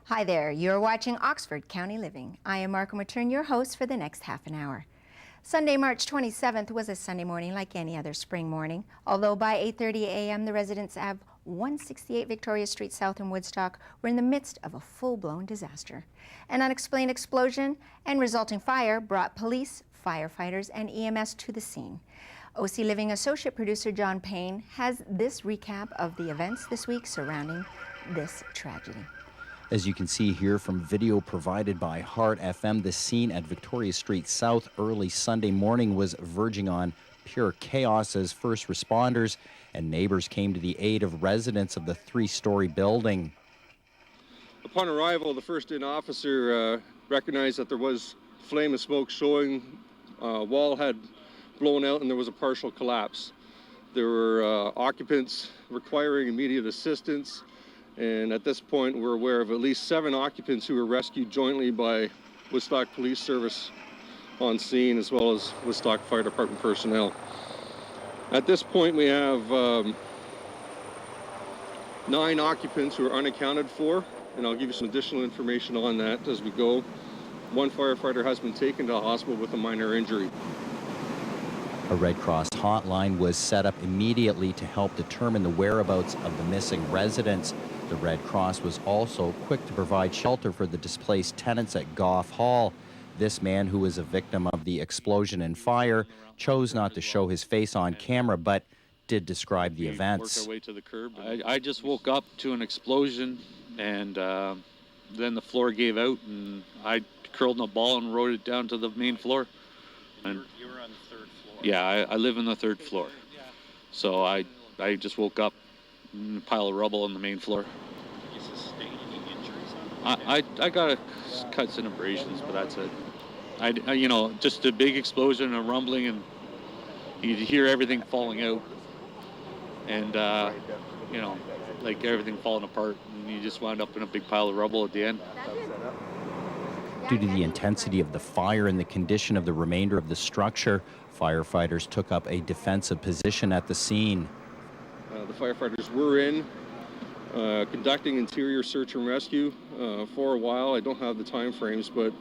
Hi there, you're watching Oxford County Living. I am Matern, your host for the next half an hour. Sunday, March 27th was a Sunday morning like any other spring morning, although by 8:30 a.m. the residents of 168 Victoria Street South in Woodstock were in the midst of a full-blown disaster. An unexplained explosion and resulting fire brought police, firefighters, and EMS to the scene. OC Living associate producer John Payne has this recap of the events this week surrounding this tragedy. As you can see here from video provided by Heart FM, the scene at Victoria Street South early Sunday morning was verging on pure chaos as first responders and neighbors came to the aid of residents of the three-story building. Upon arrival, the first-in officer recognized that there was flame and smoke showing. Wall had blown out and there was a partial collapse. There were occupants requiring immediate assistance. And at this point, we're aware of at least 7 occupants who were rescued jointly by Woodstock Police Service on scene, as well as Woodstock Fire Department personnel. At this point, we have 9 occupants who are unaccounted for, and I'll give you some additional information on that as we go. 1 firefighter has been taken to the hospital with a minor injury. A Red Cross hotline was set up immediately to help determine the whereabouts of the missing residents. The Red Cross was also quick to provide shelter for the displaced tenants at Gough Hall. This man, who was a victim of the explosion and fire, chose not to show his face on camera, but did describe the events. I just woke up to an explosion, and then the floor gave out, and I curled in a ball and rode it down to the main floor. And you were on the 3rd floor? Yeah, I live on the 3rd floor. So I just woke up in a pile of rubble on the main floor. Did you sustain any injuries on the I got cuts and abrasions, but that's it. I you know, just a big explosion, a rumbling, and you'd hear everything falling out. And, you know, like everything falling apart, and you just wound up in a big pile of rubble at the end. Due to the intensity of the fire and the condition of the remainder of the structure, firefighters took up a defensive position at the scene. The firefighters were in conducting interior search and rescue for a while. I don't have the time frames, but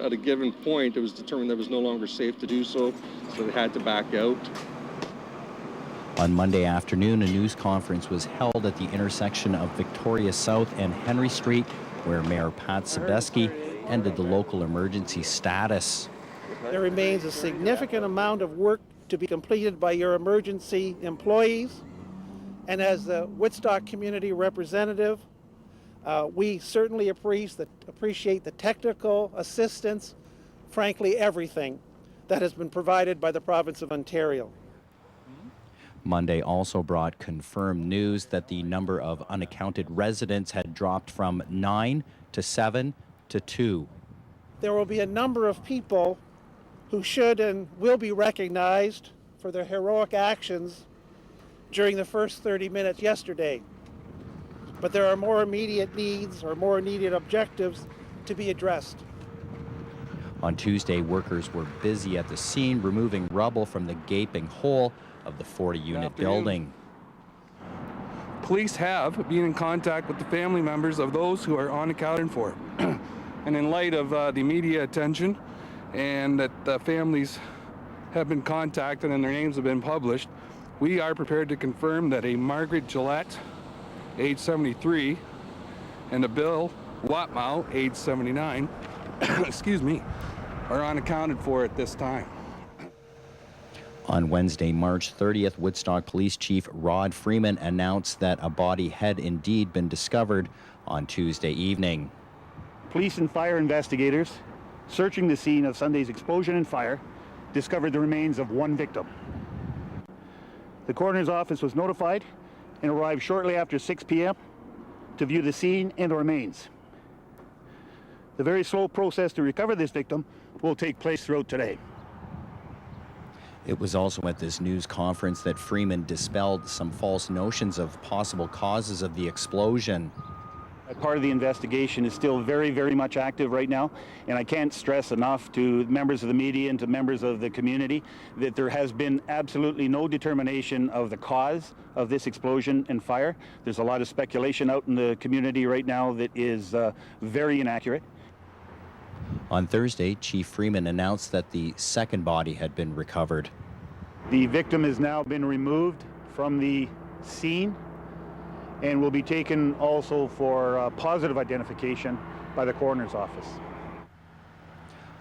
at a given point, it was determined that it was no longer safe to do so, so they had to back out. On Monday afternoon, a news conference was held at the intersection of Victoria South and Henry Street, where Mayor Pat Sebeski ended the local emergency status. There remains a significant amount of work to be completed by your emergency employees. And as the Woodstock community representative, we certainly appreciate the technical assistance, frankly everything, that has been provided by the province of Ontario. Monday also brought confirmed news that the number of unaccounted residents had dropped from 9 to 7 to 2. There will be a number of people who should and will be recognized for their heroic actions during the first 30 minutes yesterday. But there are more immediate needs or more immediate objectives to be addressed. On Tuesday, workers were busy at the scene removing rubble from the gaping hole of the 40-unit building. Police have been in contact with the family members of those who are unaccounted for. And in light of the media attention and that the families have been contacted and their names have been published, we are prepared to confirm that a Margaret Gillette, age 73, and a Bill Watmow, age 79, excuse me, are unaccounted for at this time. On Wednesday, March 30th, Woodstock Police Chief Rod Freeman announced that a body had indeed been discovered on Tuesday evening. Police and fire investigators searching the scene of Sunday's explosion and fire discovered the remains of 1 victim. The coroner's office was notified and arrived shortly after 6 p.m. to view the scene and the remains. The very slow process to recover this victim will take place throughout today. It was also at this news conference that Freeman dispelled some false notions of possible causes of the explosion. Part of the investigation is still very, very much active right now, and I can't stress enough to members of the media and to members of the community that there has been absolutely no determination of the cause of this explosion and fire. There's a lot of speculation out in the community right now that is very inaccurate. On Thursday, Chief Freeman announced that the second body had been recovered. The victim has now been removed from the scene and will be taken also for positive identification by the coroner's office.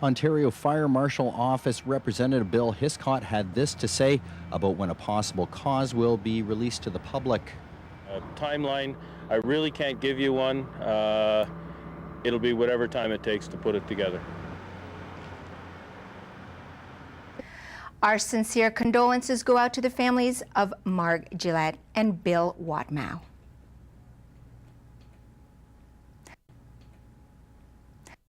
Ontario Fire Marshal Office Representative Bill Hiscott had this to say about when a possible cause will be released to the public. Timeline, I really can't give you one. It'll be whatever time it takes to put it together. Our sincere condolences go out to the families of Marg Gillette and Bill Watmow.